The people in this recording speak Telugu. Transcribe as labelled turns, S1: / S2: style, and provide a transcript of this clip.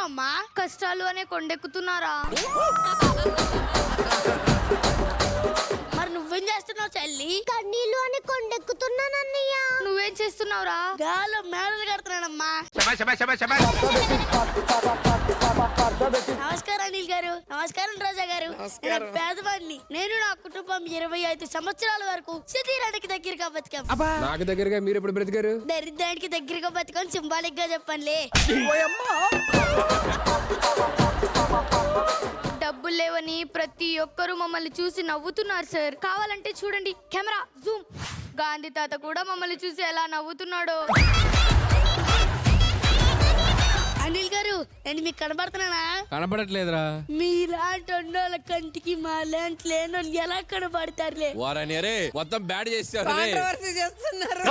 S1: చేస్తున్నావమ్మా?
S2: కష్టాలు అనే కొండెక్కుతున్నారా?
S1: మరి నువ్వేం చేస్తున్నావు చెల్లి? కన్నీళ్ళు అని కొండెక్కుతున్నానన్నయ్య.
S2: నువ్వేం చేస్తున్నావురా?
S1: గాలో మేడలు కడుతున్నానమ్మా. నమస్కారం అనిల్ గారు. నమస్కారం రోజా గారు. నేను పేదవాడిని. నేను నా కుటుంబం 25 సంవత్సరాల వరకు సిటీరానికి దగ్గరగా బతికాం.
S3: నాకు దగ్గరగా మీరు ఎప్పుడు బ్రతికారు?
S1: దరిద్రానికి దగ్గరగా బతికాం. సింబాలిక్ గా చెప్పండి.
S2: డబ్బులు లేవని ప్రతి ఒక్కరూ మమ్మల్ని చూసి నవ్వుతున్నారు సార్. కావాలంటే చూడండి, కెమెరా జూమ్. గాంధీ తాత కూడా మమ్మల్ని చూసి ఎలా నవ్వుతున్నాడో.
S1: అనిల్ గారు, నేను మీకు కనబడుతున్నానా?
S3: కనపడట్లేదురా.
S1: మీలాంటి వాళ్ళ కంటికి మా లాంటి లేని ఎలా కనబడతారులే.
S3: వారని అరే మొత్తం బ్యాడ్ చేస్తారు.
S4: చేస్తున్నారు.